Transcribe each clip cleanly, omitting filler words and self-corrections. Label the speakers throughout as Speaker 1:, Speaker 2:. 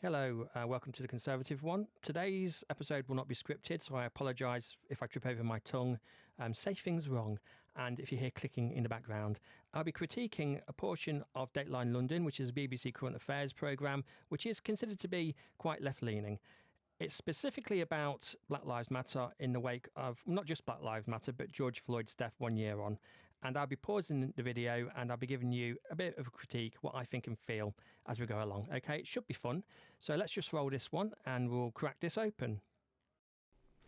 Speaker 1: Hello, welcome to The Conservative One. Today's episode will not be scripted, so I apologise if I trip over my tongue, say things wrong, and if you hear clicking in the background. I'll be critiquing a portion of Dateline London, which is a BBC current affairs programme, which is considered to be quite left-leaning. It's specifically about Black Lives Matter in the wake of, not just Black Lives Matter, but George Floyd's death 1 year on. And I'll be pausing the video and I'll be giving you a bit of a critique, what I think and feel as we go along. Okay, it should be fun. So let's just roll this one and we'll crack this open.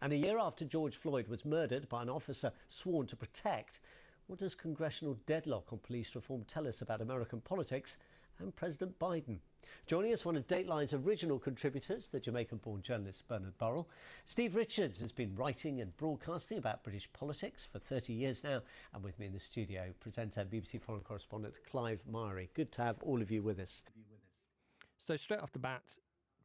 Speaker 2: And a year after George Floyd was murdered by an officer sworn to protect, what does congressional deadlock on police reform tell us about American politics and President Biden? Joining us, one of Dateline's original contributors, the Jamaican-born journalist Bernard Burrell. Steve Richards has been writing and broadcasting about British politics for 30 years now. And with me in the studio, presenter and BBC foreign correspondent Clive Myrie. Good to have all of you with us.
Speaker 1: So straight off the bat,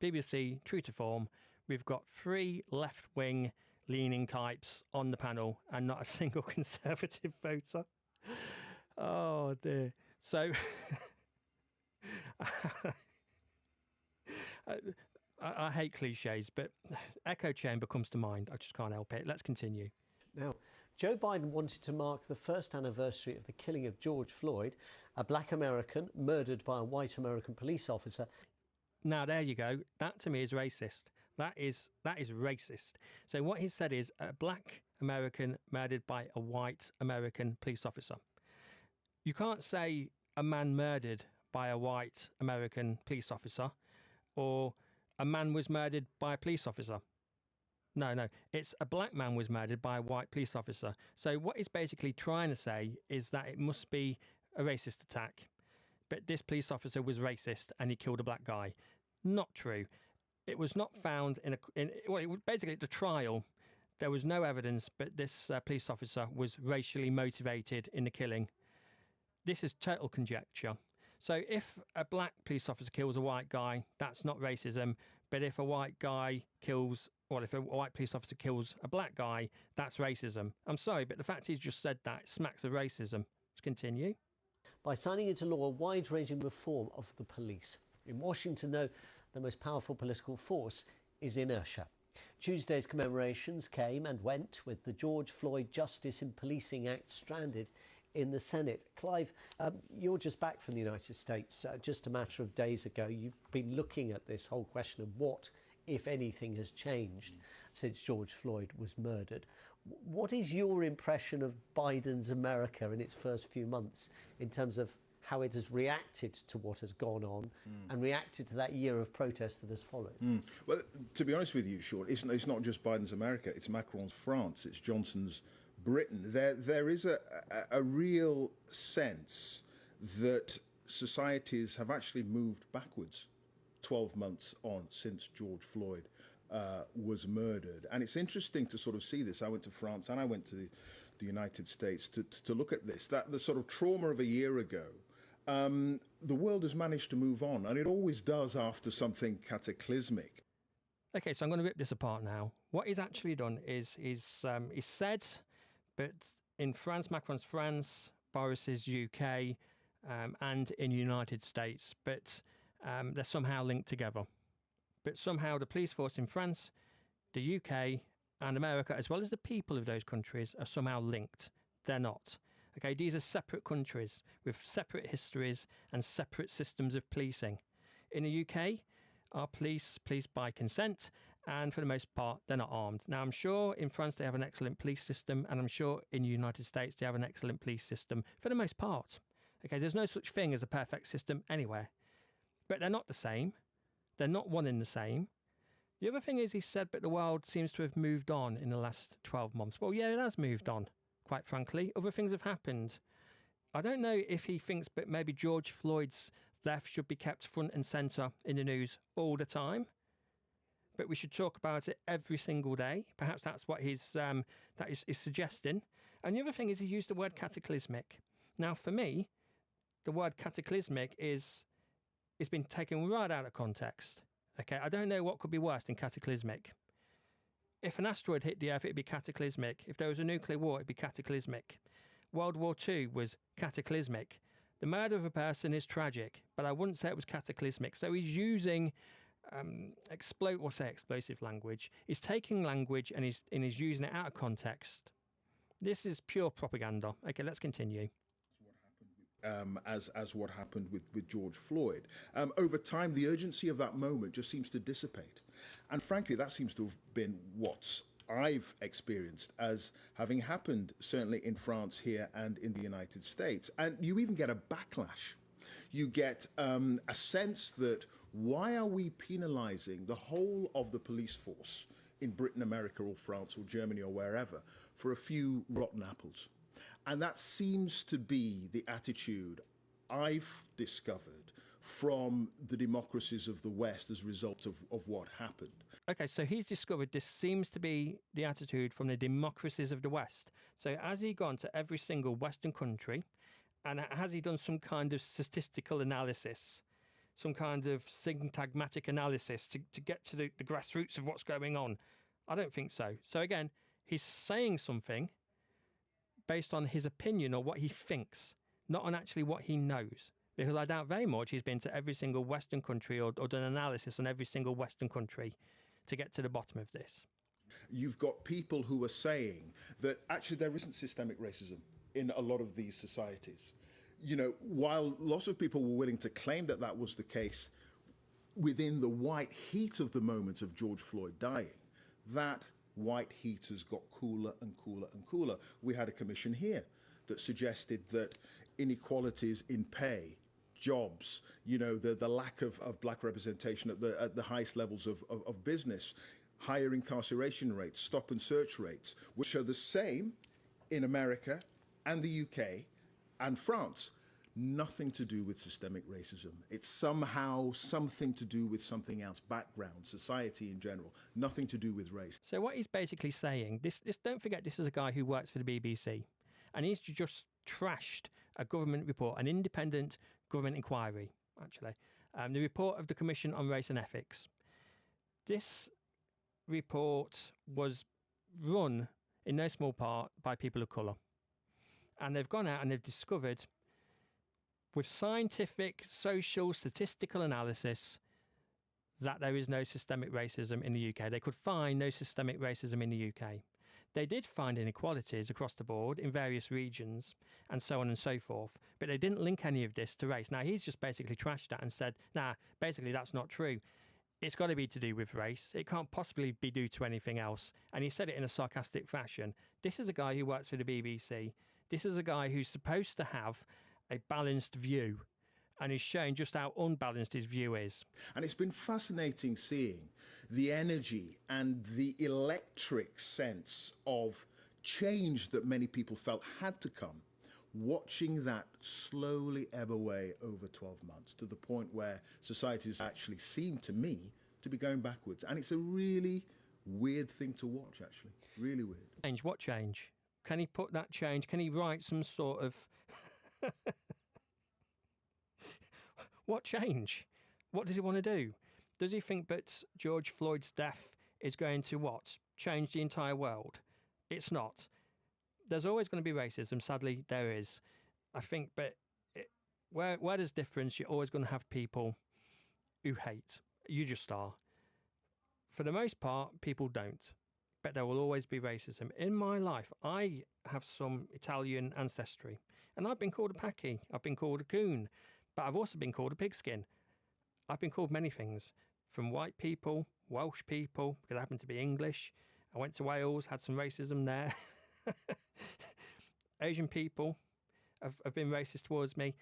Speaker 1: BBC, true to form, we've got three left-wing leaning types on the panel and not a single Conservative voter. Oh dear. So I hate cliches, but echo chamber comes to mind. I just can't help it. Let's continue.
Speaker 2: Now, Joe Biden wanted to mark the first anniversary of the killing of George Floyd, a black American murdered by a white American police officer.
Speaker 1: Now, there you go. That to me is racist. That is racist. So what he said is a black American murdered by a white American police officer. You can't say a man murdered by a white American police officer or a man was murdered by a police officer. No, it's a black man was murdered by a white police officer. So what he's basically trying to say is that it must be a racist attack. But this police officer was racist and he killed a black guy. Not true. It was not found it was basically at the trial. There was no evidence, but this police officer was racially motivated in the killing. This is total conjecture. So if a black police officer kills a white guy, that's not racism. But if a white police officer kills a black guy, that's racism. I'm sorry, but the fact he's just said that smacks of racism. Let's continue.
Speaker 2: By signing into law a wide-ranging reform of the police. In Washington, though, the most powerful political force is inertia. Tuesday's commemorations came and went with the George Floyd Justice in Policing Act stranded in the Senate. Clive, you're just back from the United States just a matter of days ago. You've been looking at this whole question of what, if anything, has changed since George Floyd was murdered. What is your impression of Biden's America in its first few months in terms of how it has reacted to what has gone on and reacted to that year of protest that has followed?
Speaker 3: Well, to be honest with you, Sean, it's not just Biden's America, it's Macron's France, it's Johnson's Britain. There is a real sense that societies have actually moved backwards 12 months on since George Floyd was murdered. And it's interesting to sort of see this. I went to France and I went to the United States to look at this, that the sort of trauma of a year ago. The world has managed to move on, and it always does after something cataclysmic.
Speaker 1: Okay, so I'm going to rip this apart now. What he's actually done is he's said, but in France, Macron's France, Boris's UK, and in the United States, but they're somehow linked together. But somehow the police force in France, the UK and America, as well as the people of those countries, are somehow linked. They're not. Okay, these are separate countries with separate histories and separate systems of policing. In the UK, our police by consent, and for the most part, they're not armed. Now, I'm sure in France they have an excellent police system, and I'm sure in the United States they have an excellent police system for the most part. Okay, there's no such thing as a perfect system anywhere. But they're not the same. They're not one in the same. The other thing is he said, but the world seems to have moved on in the last 12 months. Well, yeah, it has moved on, quite frankly. Other things have happened. I don't know if he thinks, but maybe George Floyd's death should be kept front and centre in the news all the time. But we should talk about it every single day. Perhaps that's what he's suggesting. And the other thing is he used the word cataclysmic. Now, for me, the word cataclysmic it's been taken right out of context. Okay, I don't know what could be worse than cataclysmic. If an asteroid hit the Earth, it'd be cataclysmic. If there was a nuclear war, it'd be cataclysmic. World War II was cataclysmic. The murder of a person is tragic, but I wouldn't say it was cataclysmic. So he's using explosive language. He's taking language and he's using it out of context. This is pure propaganda. Okay, let's continue.
Speaker 3: As what happened with George Floyd. Over time, the urgency of that moment just seems to dissipate. And frankly, that seems to have been what I've experienced as having happened, certainly in France here and in the United States. And you even get a backlash. You get a sense that why are we penalising the whole of the police force in Britain, America, or France, or Germany, or wherever, for a few rotten apples? And that seems to be the attitude I've discovered from the democracies of the West as a result of what happened.
Speaker 1: Okay, so he's discovered this seems to be the attitude from the democracies of the West. So has he gone to every single Western country and has he done some kind of statistical analysis, some kind of syntagmatic analysis to get to the grassroots of what's going on? I don't think so. So again, he's saying something based on his opinion or what he thinks, not on actually what he knows. Because I doubt very much he's been to every single Western country or done analysis on every single Western country to get to the bottom of this.
Speaker 3: You've got people who are saying that actually there isn't systemic racism in a lot of these societies. You know, while lots of people were willing to claim that that was the case within the white heat of the moment of George Floyd dying, that white heat has got cooler and cooler and cooler. We had a commission here that suggested that inequalities in pay, jobs, you know, the lack of black representation at the highest levels of business, higher incarceration rates, stop and search rates, which are the same in America and the UK and France. Nothing to do with systemic racism. It's somehow something to do with something else, background, society in general, nothing to do with race.
Speaker 1: So what he's basically saying, this don't forget this is a guy who works for the BBC, and he's just trashed a government report, an independent government inquiry, actually, the report of the Commission on Race and Ethics. This report was run in no small part by people of colour. And they've gone out and they've discovered, with scientific, social, statistical analysis, that there is no systemic racism in the UK. They could find no systemic racism in the UK. They did find inequalities across the board in various regions and so on and so forth, but they didn't link any of this to race. Now, he's just basically trashed that and said, nah, basically that's not true. It's got to be to do with race. It can't possibly be due to anything else. And he said it in a sarcastic fashion. This is a guy who works for the BBC. This is a guy who's supposed to have a balanced view, and he's showing just how unbalanced his view is.
Speaker 3: And it's been fascinating seeing the energy and the electric sense of change that many people felt had to come, watching that slowly ebb away over 12 months to the point where societies actually seem to me to be going backwards. And it's a really weird thing to watch, actually. Really weird.
Speaker 1: Change? What change? Can he put that change? Can he write some sort of... What change? What does he want to do? Does he think that George Floyd's death is going to what? Change the entire world? It's not. There's always going to be racism. Sadly, there is. I think, but where there's difference, you're always going to have people who hate. You just are. For the most part, people don't. But there will always be racism. In my life, I have some Italian ancestry. And I've been called a Paki. I've been called a coon. But I've also been called a pigskin. I've been called many things. From white people, Welsh people, because I happen to be English. I went to Wales, had some racism there. Asian people have been racist towards me.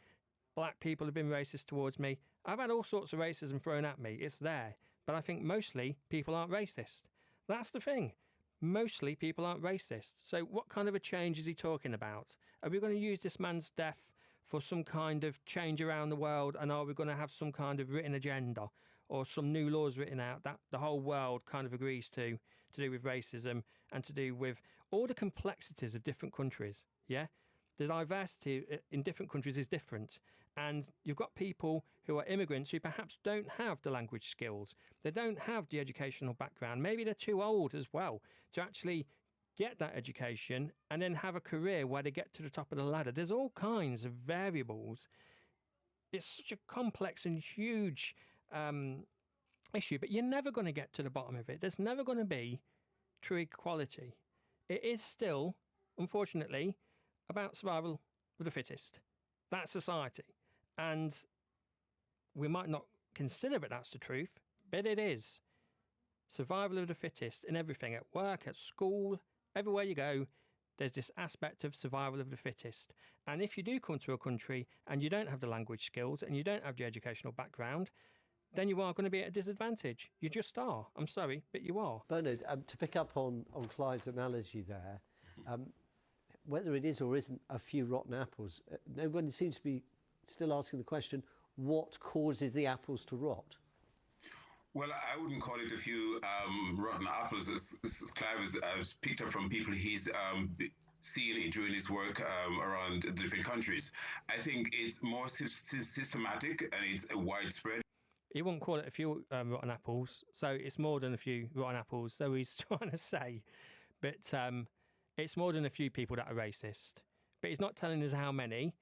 Speaker 1: Black people have been racist towards me. I've had all sorts of racism thrown at me. It's there. But I think mostly people aren't racist. That's the thing. Mostly people aren't racist. So what kind of a change is he talking about? Are we going to use this man's death for some kind of change around the world, and are we going to have some kind of written agenda or some new laws written out that the whole world kind of agrees to do with racism and to do with all the complexities of different countries? Yeah, the diversity in different countries is different, and you've got people who are immigrants who perhaps don't have the language skills, they don't have the educational background, maybe they're too old as well to actually get that education and then have a career where they get to the top of the ladder. There's all kinds of variables. It's such a complex and huge issue, but you're never going to get to the bottom of it. There's never going to be true equality. It is still, unfortunately, about survival of the fittest. That's society. And we might not consider that that's the truth, but it is. Survival of the fittest in everything, at work, at school, everywhere you go, there's this aspect of survival of the fittest. And if you do come to a country and you don't have the language skills and you don't have the educational background, then you are going to be at a disadvantage. You just are. I'm sorry, but you are.
Speaker 2: Bernard, to pick up on Clive's analogy there, whether it is or isn't a few rotten apples, nobody seems to be still asking the question, what causes the apples to rot?
Speaker 4: Well, I wouldn't call it a few rotten apples, as Clive has picked up from people he's seen during his work around different countries. I think it's more systematic and it's widespread.
Speaker 1: He wouldn't call it a few rotten apples, so it's more than a few rotten apples, so he's trying to say. But it's more than a few people that are racist. But he's not telling us how many.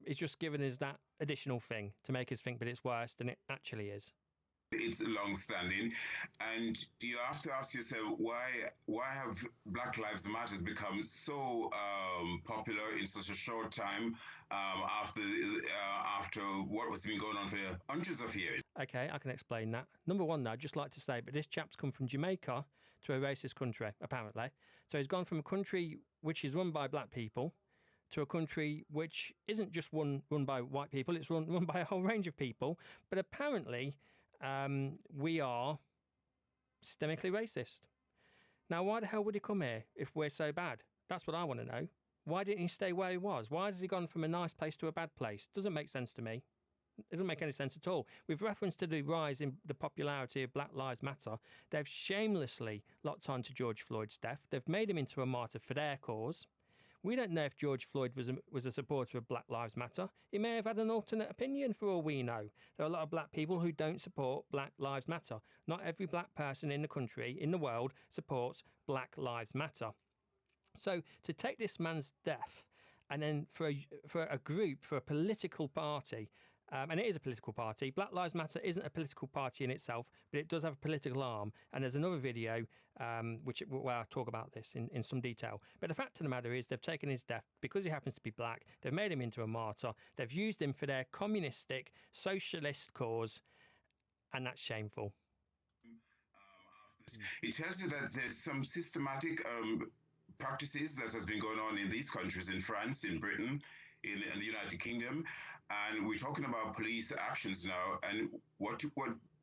Speaker 1: He's just giving us that additional thing to make us think that it's worse than it actually is.
Speaker 4: It's long-standing, and you have to ask yourself why have Black Lives Matter become so popular in such a short time after what was been going on for hundreds of years.
Speaker 1: Okay, I can explain that. Number one, though, I'd just like to say, but this chap's come from Jamaica to a racist country, apparently. So he's gone from a country which is run by black people to a country which isn't just run by white people, it's run by a whole range of people, but apparently we are systemically racist. Now, why the hell would he come here if we're so bad? That's what I want to know. Why didn't he stay where he was? Why has he gone from a nice place to a bad place? Doesn't make sense to me. It doesn't make any sense at all. With reference to the rise in the popularity of Black Lives Matter, they've shamelessly locked on to George Floyd's death. They've made him into a martyr for their cause. We don't know if George Floyd was a supporter of Black Lives Matter. He may have had an alternate opinion for all we know. There are a lot of black people who don't support Black Lives Matter. Not every black person in the country, in the world, supports Black Lives Matter. So to take this man's death and then for a group, for a political party, and it is a political party. Black Lives Matter isn't a political party in itself, but it does have a political arm. And there's another video where I talk about this in some detail. But the fact of the matter is they've taken his death because he happens to be black. They've made him into a martyr. They've used him for their communistic, socialist cause. And that's shameful.
Speaker 4: It tells you that there's some systematic practices that has been going on in these countries, in France, in Britain, in the United Kingdom. And we're talking about police actions now. And what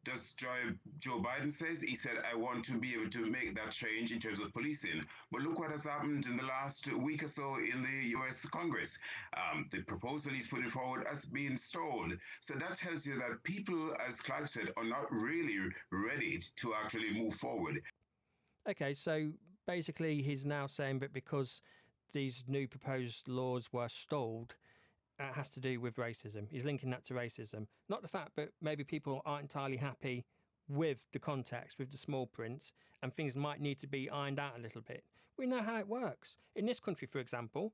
Speaker 4: does Joe Biden says? He said, I want to be able to make that change in terms of policing. But look what has happened in the last week or so in the US Congress. The proposal he's putting forward has been stalled. So that tells you that people, as Clive said, are not really ready to actually move forward.
Speaker 1: Okay, so basically he's now saying that because these new proposed laws were stalled, it has to do with racism. He's linking that to racism. Not the fact that maybe people aren't entirely happy with the context, with the small print, and things might need to be ironed out a little bit. We know how it works. In this country, for example,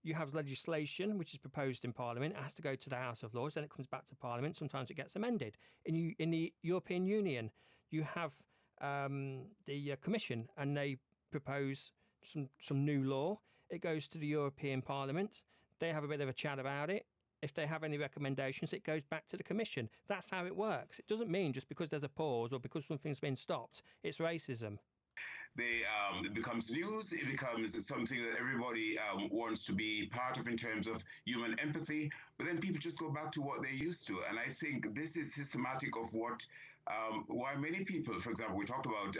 Speaker 1: you have legislation which is proposed in Parliament. It has to go to the House of Lords, then it comes back to Parliament. Sometimes it gets amended. In the European Union, you have the Commission, and they propose some new law. It goes to the European Parliament. They have a bit of a chat about it. If they have any recommendations, it goes back to the Commission. That's how it works. It doesn't mean just because there's a pause or because something's been stopped, it's racism.
Speaker 4: It becomes news. It becomes something that everybody wants to be part of in terms of human empathy. But then people just go back to what they're used to. And I think this is systematic of why many people, for example, we talked about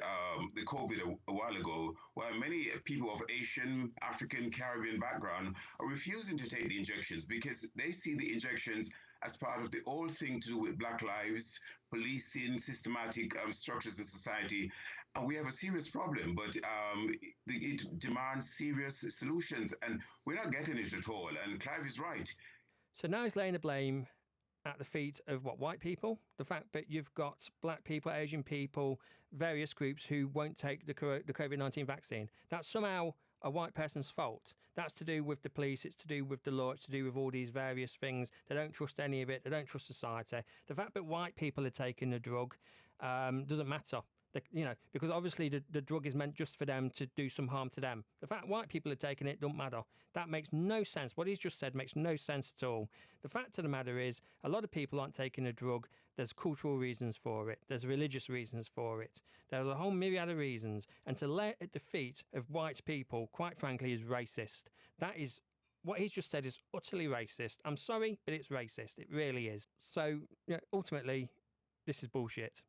Speaker 4: the COVID a while ago, why many people of Asian, African, Caribbean background are refusing to take the injections because they see the injections as part of the old thing to do with Black lives, policing, systematic structures in society. And we have a serious problem, but it demands serious solutions, and we're not getting it at all. And Clive is right.
Speaker 1: So now he's laying the blame at the feet of white people? The fact that you've got black people, Asian people, various groups who won't take the COVID-19 vaccine. That's somehow a white person's fault. That's to do with the police, it's to do with the law, it's to do with all these various things. They don't trust any of it, they don't trust society. The fact that white people are taking the drug doesn't matter. Because obviously the drug is meant just for them to do some harm to them. The fact white people are taking it doesn't matter. That makes no sense. What he's just said makes no sense at all. The fact of the matter is, a lot of people aren't taking a drug. There's cultural reasons for it. There's religious reasons for it. There's a whole myriad of reasons. And to lay it at the feet of white people, quite frankly, is racist. That is, what he's just said is utterly racist. I'm sorry, but it's racist. It really is. So, ultimately, this is bullshit.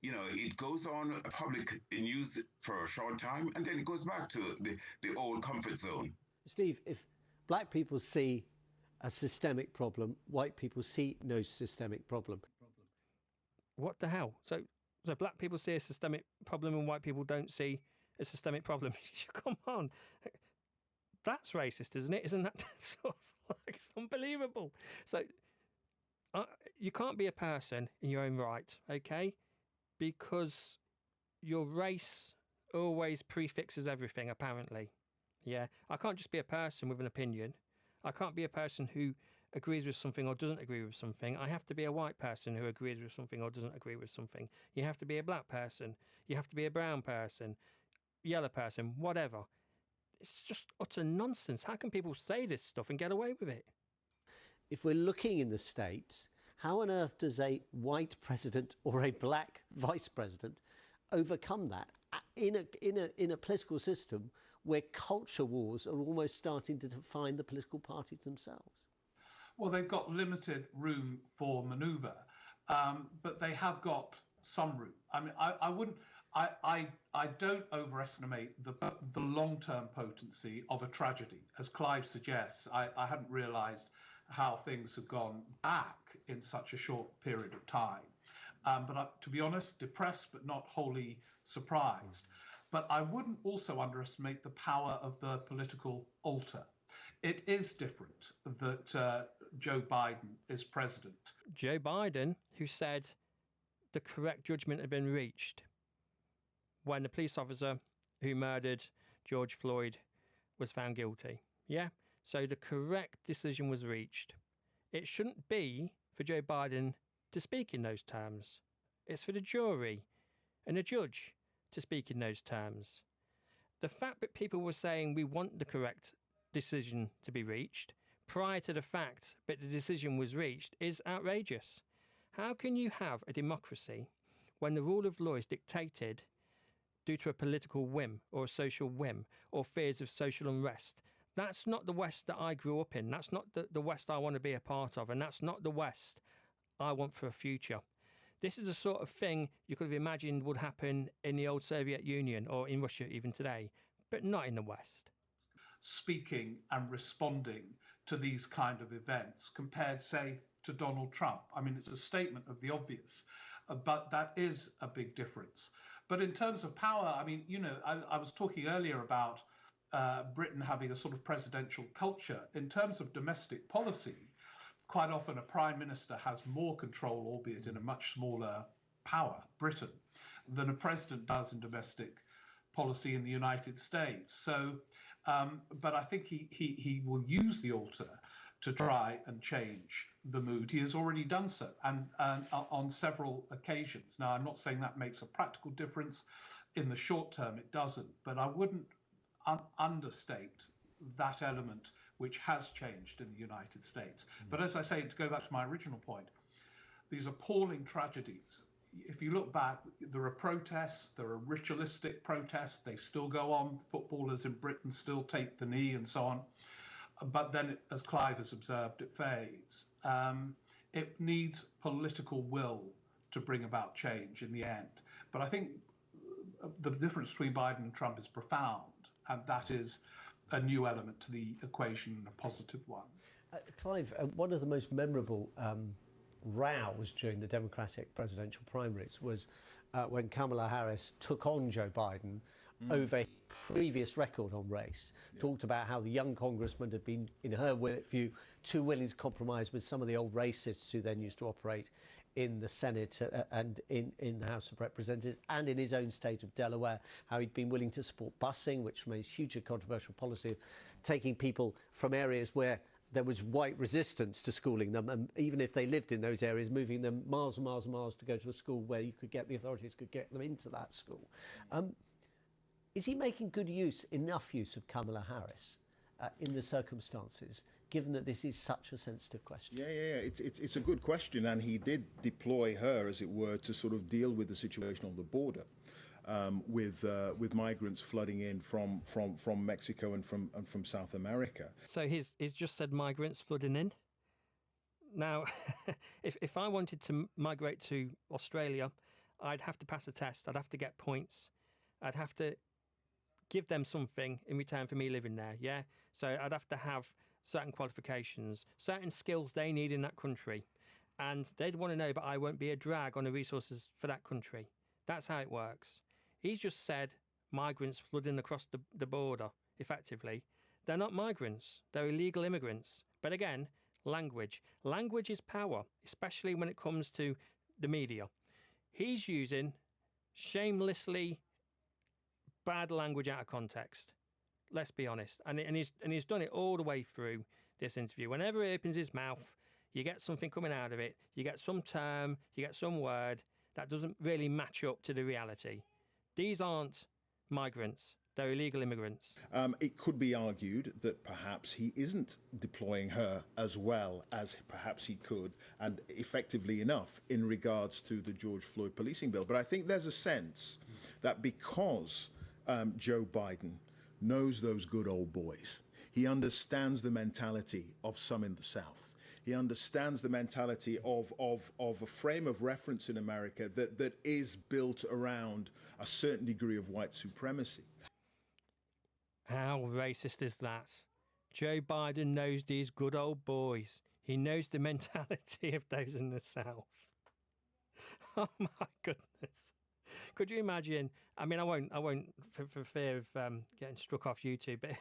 Speaker 4: It goes on public news for a short time, and then it goes back to the old comfort zone.
Speaker 2: Steve, if black people see a systemic problem, white people see no systemic problem.
Speaker 1: What the hell? So black people see a systemic problem and white people don't see a systemic problem. Come on. That's racist, isn't it? Isn't that sort of like, it's unbelievable. So you can't be a person in your own right, okay? Because your race always prefixes everything, apparently. Yeah, I can't just be a person with an opinion. I can't be a person who agrees with something or doesn't agree with something. I have to be a white person who agrees with something or doesn't agree with something. You have to be a black person. You have to be a brown person, yellow person, whatever. It's just utter nonsense. How can people say this stuff and get away with it?
Speaker 2: If we're looking in the States, how on earth does a white president or a black vice president overcome that in a political system where culture wars are almost starting to define the political parties themselves?
Speaker 5: Well, they've got limited room for manoeuvre, but they have got some room. I mean, I don't overestimate the long-term potency of a tragedy. As Clive suggests, I hadn't realised how things have gone back in such a short period of time. But to be honest, depressed but not wholly surprised. But I wouldn't also underestimate the power of the political altar. It is different that Joe Biden is president.
Speaker 1: Joe Biden, who said the correct judgment had been reached when the police officer who murdered George Floyd was found guilty. Yeah? So the correct decision was reached. It shouldn't be for Joe Biden to speak in those terms. It's for the jury and the judge to speak in those terms. The fact that people were saying we want the correct decision to be reached prior to the fact that the decision was reached is outrageous. How can you have a democracy when the rule of law is dictated due to a political whim or a social whim or fears of social unrest? That's not the West that I grew up in. That's not the West I want to be a part of. And that's not the West I want for a future. This is the sort of thing you could have imagined would happen in the old Soviet Union or in Russia even today, but not in the West.
Speaker 5: Speaking and responding to these kind of events compared, say, to Donald Trump. I mean, it's a statement of the obvious, but that is a big difference. But in terms of power, I mean, I was talking earlier about Britain having a sort of presidential culture. In terms of domestic policy, quite often a prime minister has more control, albeit in a much smaller power, Britain, than a president does in domestic policy in the United States. So, but I think he will use the altar to try and change the mood. He has already done so, and on several occasions. Now, I'm not saying that makes a practical difference. In the short term, it doesn't, but I wouldn't understate that element which has changed in the United States. But as I say, to go back to my original point, these appalling tragedies, if you look back, there are protests, there are ritualistic protests, they still go on, footballers in Britain still take the knee and so on. But then, as Clive has observed, it fades. It needs political will to bring about change in the end. But I think the difference between Biden and Trump is profound, and that is a new element to the equation and a positive one.
Speaker 2: Clive, one of the most memorable rows during the Democratic presidential primaries was when Kamala Harris took on Joe Biden over his previous record on race, talked about how the young congressman had been, in her view, too willing to compromise with some of the old racists who then used to operate in the Senate and in the House of Representatives and in his own state of Delaware, how he'd been willing to support busing, which remains hugely controversial policy of taking people from areas where there was white resistance to schooling them, and even if they lived in those areas, moving them miles and miles and miles to go to a school where the authorities could get them into that school. Is he making enough use of Kamala Harris in the circumstances, given that this is such a sensitive question?
Speaker 3: Yeah. It's a good question, and he did deploy her, as it were, to sort of deal with the situation on the border. With migrants flooding in from Mexico and from South America.
Speaker 1: So he's just said migrants flooding in. Now, if I wanted to migrate to Australia, I'd have to pass a test. I'd have to get points. I'd have to give them something in return for me living there. Yeah. So I'd have to have certain qualifications, certain skills they need in that country, and they'd want to know, but I won't be a drag on the resources for that country. That's how it works. He's just said migrants flooding across the border, effectively. They're not migrants. They're illegal immigrants. But again, language. Language is power, especially when it comes to the media. He's using shamelessly bad language out of context. Let's be honest. And he's done it all the way through this interview. Whenever he opens his mouth, you get something coming out of it. You get some term, you get some word that doesn't really match up to the reality. These aren't migrants. They're illegal immigrants.
Speaker 3: It could be argued that perhaps he isn't deploying her as well as perhaps he could and effectively enough in regards to the George Floyd policing bill. But I think there's a sense that because Joe Biden knows those good old boys, he understands the mentality of some in the South. He understands the mentality of a frame of reference in America that is built around a certain degree of white supremacy.
Speaker 1: How racist is that? Joe Biden knows these good old boys. He knows the mentality of those in the South. Oh my goodness. Could you imagine? I mean, I won't for fear of getting struck off YouTube, but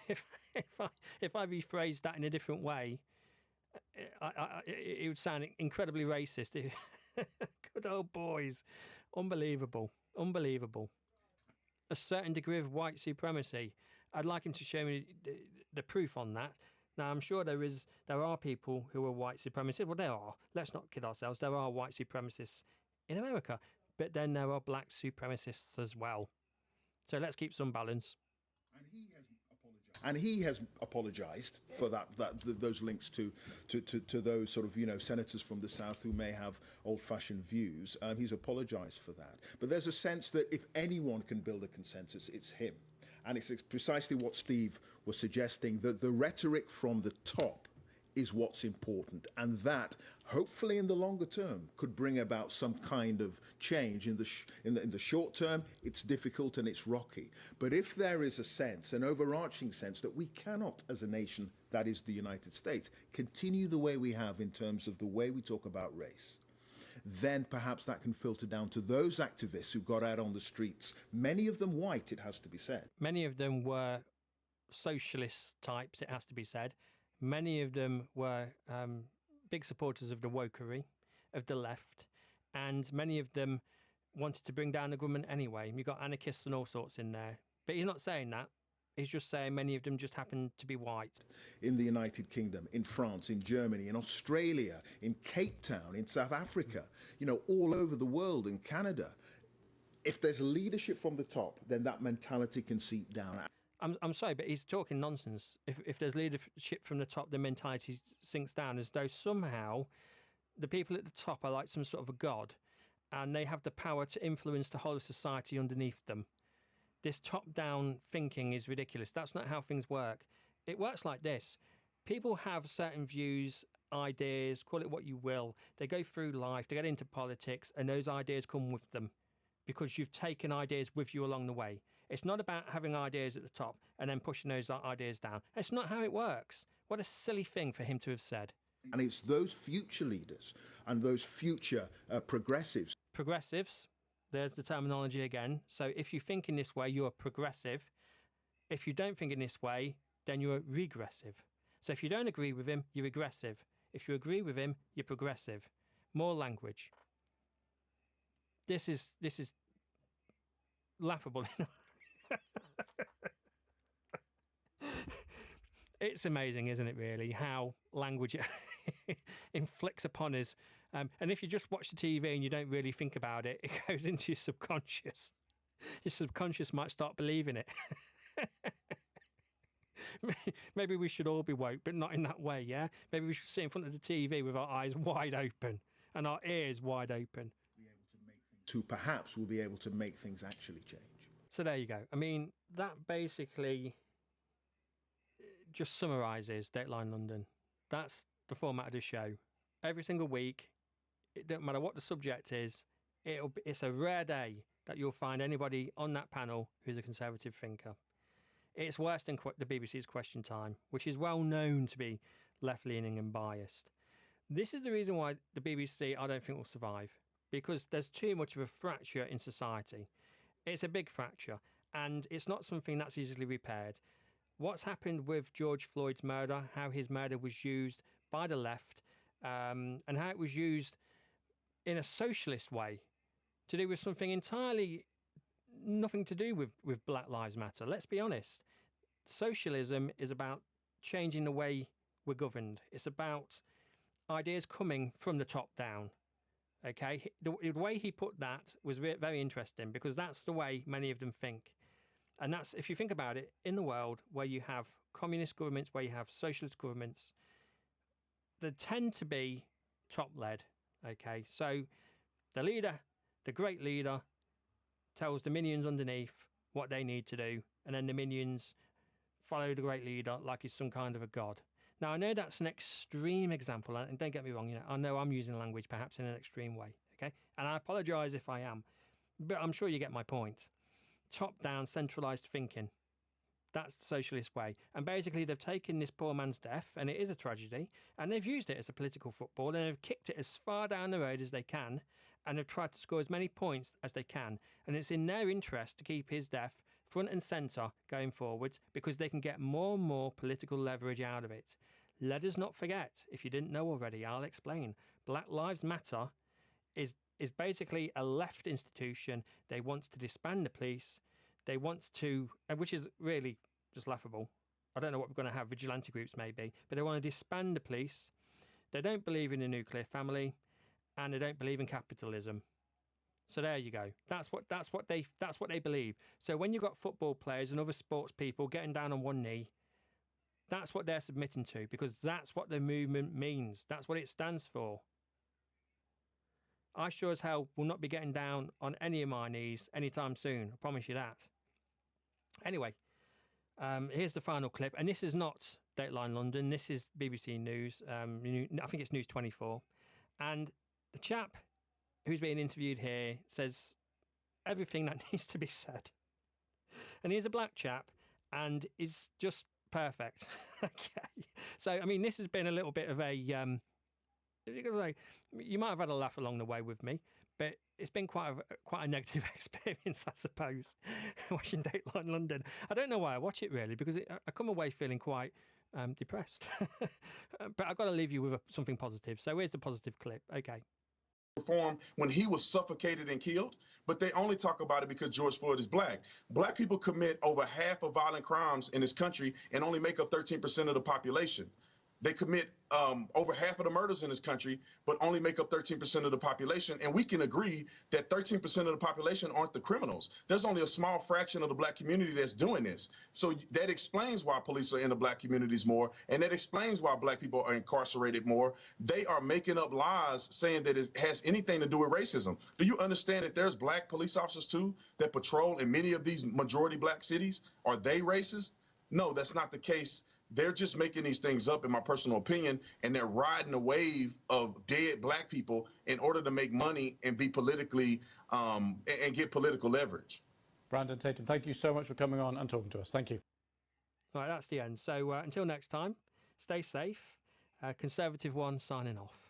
Speaker 1: if I rephrased that in a different way, it would sound incredibly racist. Good old boys. Unbelievable. A certain degree of white supremacy. I'd like him to show me the proof on that. Now, I'm sure there are people who are white supremacists. Well, there are. Let's not kid ourselves. There are white supremacists in America. But then there are black supremacists as well. So let's keep some balance.
Speaker 3: And he has apologized for those links to those sort of, senators from the South who may have old-fashioned views. He's apologized for that. But there's a sense that if anyone can build a consensus, it's him. And it's precisely what Steve was suggesting, that the rhetoric from the top is what's important. And that, hopefully in the longer term, could bring about some kind of change. In the short term, it's difficult and it's rocky. But if there is a sense, an overarching sense, that we cannot, as a nation, that is the United States, continue the way we have in terms of the way we talk about race, then perhaps that can filter down to those activists who got out on the streets, many of them white, it has to be said.
Speaker 1: Many of them were socialist types, it has to be said. Many of them were big supporters of the wokery, of the left, and many of them wanted to bring down the government anyway. You've got anarchists and all sorts in there. But he's not saying that. He's just saying many of them just happen to be white.
Speaker 3: In the United Kingdom, in France, in Germany, in Australia, in Cape Town, in South Africa, all over the world, in Canada, if there's leadership from the top, then that mentality can seep down.
Speaker 1: I'm sorry, but he's talking nonsense. If there's leadership from the top, the mentality sinks down, as though somehow the people at the top are like some sort of a god, and they have the power to influence the whole of society underneath them. This top-down thinking is ridiculous. That's not how things work. It works like this. People have certain views, ideas, call it what you will. They go through life, they get into politics, and those ideas come with them because you've taken ideas with you along the way. It's not about having ideas at the top and then pushing those ideas down. It's not how it works. What a silly thing for him to have said.
Speaker 3: And it's those future leaders and those future progressives.
Speaker 1: Progressives, there's the terminology again. So if you think in this way, you're progressive. If you don't think in this way, then you're regressive. So if you don't agree with him, you're regressive. If you agree with him, you're progressive. More language. This is laughable. It's amazing, isn't it, really, how language inflicts upon us. And if you just watch the TV and you don't really think about it, it goes into your subconscious. Your subconscious might start believing it. Maybe we should all be woke, but not in that way, yeah? Maybe we should sit in front of the TV with our eyes wide open and our ears wide open.
Speaker 3: So perhaps we'll be able to make things actually change.
Speaker 1: So there you go. I mean, that basically just summarises Dateline London. That's the format of the show. Every single week, it don't matter what the subject is, it's a rare day that you'll find anybody on that panel who's a conservative thinker. It's worse than the BBC's Question Time, which is well known to be left-leaning and biased. This is the reason why the BBC, I don't think, will survive, because there's too much of a fracture in society. It's a big fracture, and it's not something that's easily repaired. What's happened with George Floyd's murder, how his murder was used by the left, and how it was used in a socialist way to do with something entirely nothing to do with Black Lives Matter. Let's be honest. Socialism is about changing the way we're governed. It's about ideas coming from the top down. Okay, the way he put that was very interesting, because that's the way many of them think. And that's, if you think about it, in the world where you have communist governments, where you have socialist governments, they tend to be top-led. Okay, so the leader, the great leader, tells the minions underneath what they need to do, and then the minions follow the great leader like he's some kind of a god. Now, I know that's an extreme example, and don't get me wrong, I know I'm using language perhaps in an extreme way, okay? And I apologise if I am, but I'm sure you get my point. Top-down, centralised thinking. That's the socialist way. And basically, they've taken this poor man's death, and it is a tragedy, and they've used it as a political football, and they've kicked it as far down the road as they can, and they've tried to score as many points as they can. And it's in their interest to keep his death front and centre going forwards, because they can get more and more political leverage out of it. Let us not forget, if you didn't know already, I'll explain. Black Lives Matter is basically a left institution. They want to disband the police. They want to, which is really just laughable. I don't know what we're going to have, vigilante groups maybe, but they want to disband the police. They don't believe in a nuclear family, and they don't believe in capitalism. So there you go. That's what they believe. So when you've got football players and other sports people getting down on one knee, that's what they're submitting to, because that's what the movement means. That's what it stands for. I sure as hell will not be getting down on any of my knees anytime soon. I promise you that. Anyway, here's the final clip. And this is not Dateline London. This is BBC News. I think it's News 24. And the chap who's being interviewed here says everything that needs to be said. And he's a black chap and is just perfect. Okay. So, I mean, this has been a little bit of a, you might have had a laugh along the way with me, but it's been quite a negative experience, I suppose, watching Dateline London. I don't know why I watch it, really, because I come away feeling quite depressed. But I've got to leave you with something positive. So here's the positive clip. Okay.
Speaker 6: Reform when he was suffocated and killed, but they only talk about it because George Floyd is black. Black people commit over half of violent crimes in this country and only make up 13% of the population. They commit over half of the murders in this country, but only make up 13% of the population. And we can agree that 13% of the population aren't the criminals. There's only a small fraction of the black community that's doing this. So that explains why police are in the black communities more. And that explains why black people are incarcerated more. They are making up lies saying that it has anything to do with racism. Do you understand that there's black police officers too that patrol in many of these majority black cities? Are they racist? No, that's not the case. They're just making these things up, in my personal opinion, and they're riding a wave of dead black people in order to make money and be politically and get political leverage.
Speaker 7: Brandon Tatum, thank you so much for coming on and talking to us. Thank you.
Speaker 1: All right, that's the end. So until next time, stay safe. Conservative One signing off.